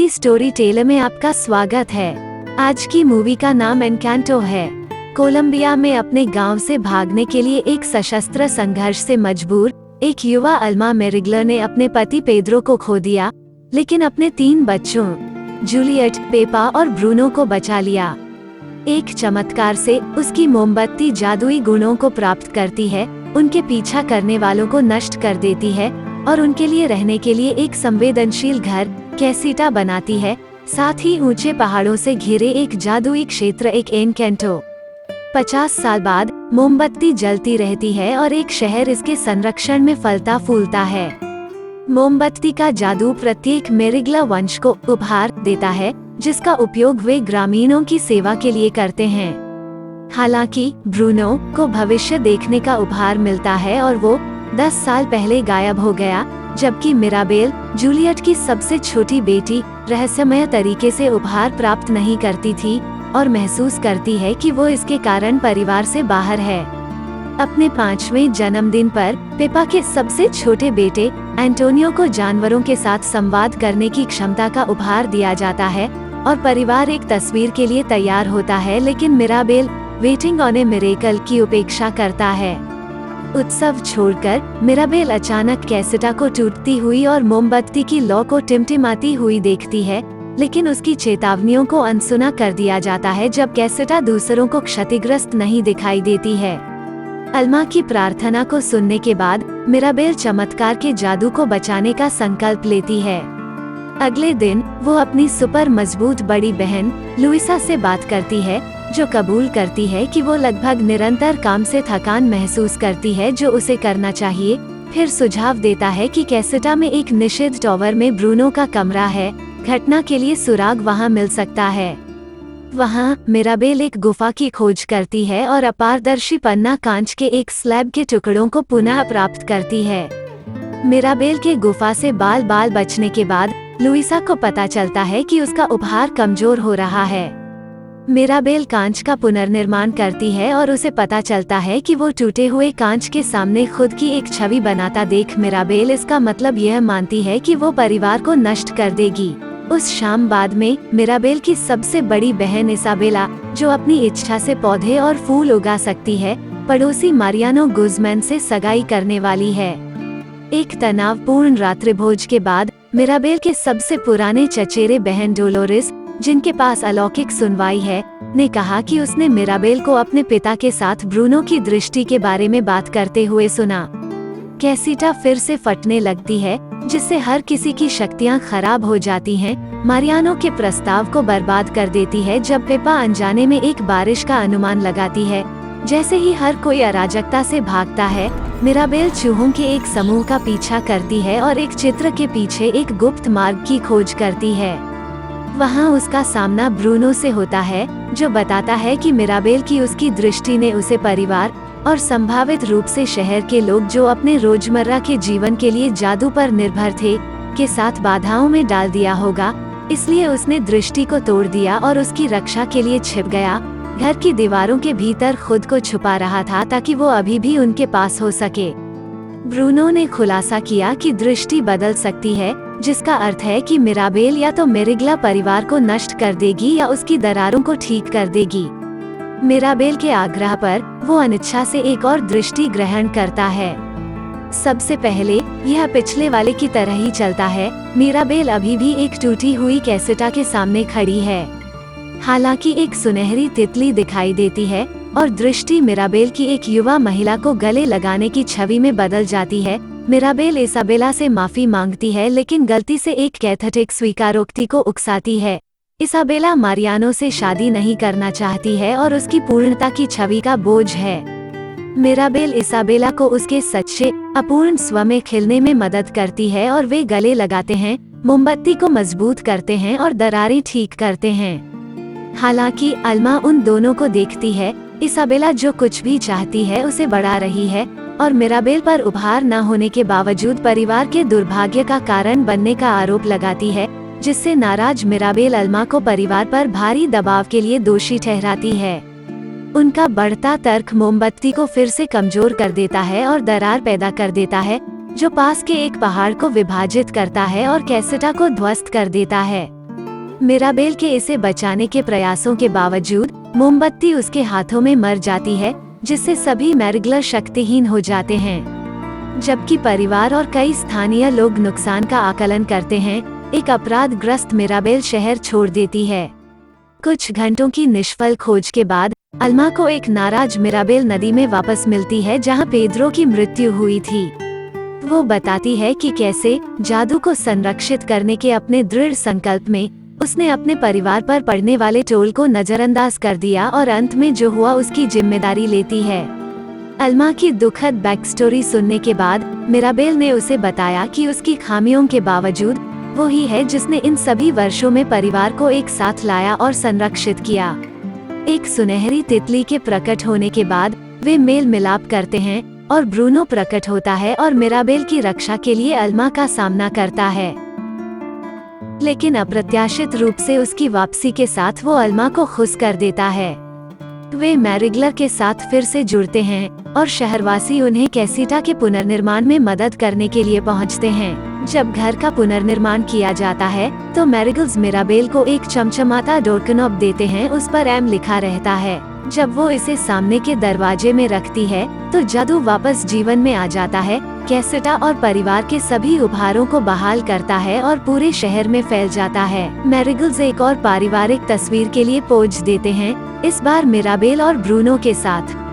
की story teller में आपका स्वागत है। आज की मूवी का नाम एनकांटो है। कोलंबिया में अपने गांव से भागने के लिए एक सशस्त्र संघर्ष से मजबूर एक युवा अल्मा मेरिग्लर ने अपने पति पेद्रो को खो दिया, लेकिन अपने 3 बच्चों जूलियट, पेपा और ब्रूनो को बचा लिया। एक चमत्कार से उसकी मोमबत्ती जादुई गुणों को प्राप्त करती है, उनके पीछा करने वालों को नष्ट कर देती है और उनके लिए रहने के लिए एक संवेदनशील घर कैसिटा बनाती है, साथ ही ऊंचे पहाड़ों से घिरे एक जादुई क्षेत्र एक एनकांटो। 50 साल बाद मोमबत्ती जलती रहती है और एक शहर इसके संरक्षण में फलता फूलता है। मोमबत्ती का जादू प्रत्येक मेरिग्ला वंश को उपहार देता है, जिसका उपयोग वे ग्रामीणों की सेवा के लिए करते हैं। हालांकि ब्रूनो को भविष्य देखने का उपहार मिलता है और वो 10 साल पहले गायब हो गया, जबकि मिराबेल, जूलियट की सबसे छोटी बेटी, रहस्यमय तरीके से उपहार प्राप्त नहीं करती थी और महसूस करती है कि वो इसके कारण परिवार से बाहर है। अपने 5वें जन्मदिन पर पेपा के सबसे छोटे बेटे एंटोनियो को जानवरों के साथ संवाद करने की क्षमता का उपहार दिया जाता है और परिवार एक तस्वीर के लिए तैयार होता है, लेकिन Mirabel waiting on a miracle की उपेक्षा करता है। उत्सव छोड़कर मिराबेल अचानक कैसिटा को टूटती हुई और मोमबत्ती की लौ को टिमटिमाती हुई देखती है, लेकिन उसकी चेतावनियों को अनसुना कर दिया जाता है जब कैसिटा दूसरों को क्षतिग्रस्त नहीं दिखाई देती है। अल्मा की प्रार्थना को सुनने के बाद मिराबेल चमत्कार के जादू को बचाने का संकल्प लेती है। अगले दिन वो अपनी सुपर मजबूत बड़ी बहन लुइसा से बात करती है, जो कबूल करती है कि वो लगभग निरंतर काम से थकान महसूस करती है जो उसे करना चाहिए। फिर सुझाव देता है कि कैसिटा में एक निषिद्ध टावर में ब्रूनो का कमरा है, घटना के लिए सुराग वहां मिल सकता है। वहां मिराबेल एक गुफा की खोज करती है और अपारदर्शी पन्ना कांच के एक स्लैब के टुकड़ों को पुनः प्राप्त करती है। मिराबेल के गुफा से बाल बाल बचने के बाद लुइसा को पता चलता है कि उसका उपहार कमजोर हो रहा है। मिराबेल कांच का पुनर्निर्माण करती है और उसे पता चलता है कि वो टूटे हुए कांच के सामने खुद की एक छवि बनाता देख मिराबेल इसका मतलब यह मानती है कि वो परिवार को नष्ट कर देगी। उस शाम बाद में मिराबेल की सबसे बड़ी बहन इसाबेला, जो अपनी इच्छा से पौधे और फूल उगा सकती है, पड़ोसी मारियानो गुज़मैन से सगाई करने वाली है। एक तनावपूर्ण रात्रिभोज के बाद मिराबेल के सबसे पुराने चचेरे बहन डोलोरिस, जिनके पास अलौकिक सुनवाई है, ने कहा कि उसने मिराबेल को अपने पिता के साथ ब्रूनो की दृष्टि के बारे में बात करते हुए सुना। कैसिटा फिर से फटने लगती है, जिससे हर किसी की शक्तियां खराब हो जाती हैं। मारियानो के प्रस्ताव को बर्बाद कर देती है जब पेपा अनजाने में एक बारिश का अनुमान लगाती है। जैसे ही हर कोई अराजकता से भागता है, मिराबेल चूहों के एक समूह का पीछा करती है और एक चित्र के पीछे एक गुप्त मार्ग की खोज करती है। वहाँ उसका सामना ब्रूनो से होता है, जो बताता है कि मिराबेल की उसकी दृष्टि ने उसे परिवार और संभावित रूप से शहर के लोग जो अपने रोजमर्रा के जीवन के लिए जादू पर निर्भर थे, के साथ बाधाओं में डाल दिया होगा। इसलिए उसने दृष्टि को तोड़ दिया और उसकी रक्षा के लिए छिप गया, घर की दीवारों के भीतर खुद को छुपा रहा था ताकि वो अभी भी उनके पास हो सके। ब्रूनो ने खुलासा किया कि दृष्टि बदल सकती है, जिसका अर्थ है कि मिराबेल या तो मेरिग्ला परिवार को नष्ट कर देगी या उसकी दरारों को ठीक कर देगी। मिराबेल के आग्रह पर वो अनिच्छा से एक और दृष्टि ग्रहण करता है। सबसे पहले यह पिछले वाले की तरह ही चलता है। मिराबेल अभी भी एक टूटी हुई कैसिटा के सामने खड़ी है। हालांकि एक सुनहरी तितली दिखाई देती है और दृष्टि मिराबेल की एक युवा महिला को गले लगाने की छवि में बदल जाती है। मिराबेल इसाबेला से माफी मांगती है, लेकिन गलती से एक कैथेटिक स्वीकारोक्ति को उकसाती है। इसाबेला मारियानो से शादी नहीं करना चाहती है और उसकी पूर्णता की छवि का बोझ है। मिराबेल इसाबेला को उसके सच्चे अपूर्ण स्व में खिलने में मदद करती है और वे गले लगाते हैं, मोमबत्ती को मजबूत करते हैं और दरारें ठीक करते हैं। हालांकि अल्मा उन दोनों को देखती है। इसाबेला जो कुछ भी चाहती है उसे बढ़ा रही है और मिराबेल पर उपहार न होने के बावजूद परिवार के दुर्भाग्य का कारण बनने का आरोप लगाती है, जिससे नाराज मिराबेल अल्मा को परिवार पर भारी दबाव के लिए दोषी ठहराती है। उनका बढ़ता तर्क मोमबत्ती को फिर से कमजोर कर देता है और दरार पैदा कर देता है, जो पास के एक पहाड़ को विभाजित करता है और कैसिटा को ध्वस्त कर देता है। मिराबेल के इसे बचाने के प्रयासों के बावजूद मोमबत्ती उसके हाथों में मर जाती है, जिससे सभी मैरिगलर शक्तिहीन हो जाते हैं। जबकि परिवार और कई स्थानीय लोग नुकसान का आकलन करते हैं, एक अपराधग्रस्त मिराबेल शहर छोड़ देती है। कुछ घंटों की निष्फल खोज के बाद अल्मा को एक नाराज मिराबेल नदी में वापस मिलती है, जहां पेद्रो की मृत्यु हुई थी। वो बताती है कि कैसे जादू को संरक्षित करने के अपने दृढ़ संकल्प में उसने अपने परिवार पर पड़ने वाले टोल को नजरअंदाज कर दिया और अंत में जो हुआ उसकी जिम्मेदारी लेती है। अल्मा की दुखद बैकस्टोरी सुनने के बाद मिराबेल ने उसे बताया कि उसकी खामियों के बावजूद वो ही है जिसने इन सभी वर्षों में परिवार को एक साथ लाया और संरक्षित किया। एक सुनहरी तितली के प्रकट होने के बाद वे मेल मिलाप करते हैं और ब्रूनो प्रकट होता है और मिराबेल की रक्षा के लिए अल्मा का सामना करता है। लेकिन अप्रत्याशित रूप से उसकी वापसी के साथ वो अल्मा को खुश कर देता है। वे मैरिगलर के साथ फिर से जुड़ते हैं और शहरवासी उन्हें कैसिटा के पुनर्निर्माण में मदद करने के लिए पहुंचते हैं। जब घर का पुनर्निर्माण किया जाता है तो मैरिगल्स मिराबेल को एक चमचमाता डोरकनॉब देते हैं, उस पर एम लिखा रहता है। जब वो इसे सामने के दरवाजे में रखती है तो जादू वापस जीवन में आ जाता है। कैसिटा और परिवार के सभी उपहारों को बहाल करता है और पूरे शहर में फैल जाता है। मैरिगल्स एक और पारिवारिक तस्वीर के लिए पोज देते हैं, इस बार मिराबेल और ब्रूनो के साथ।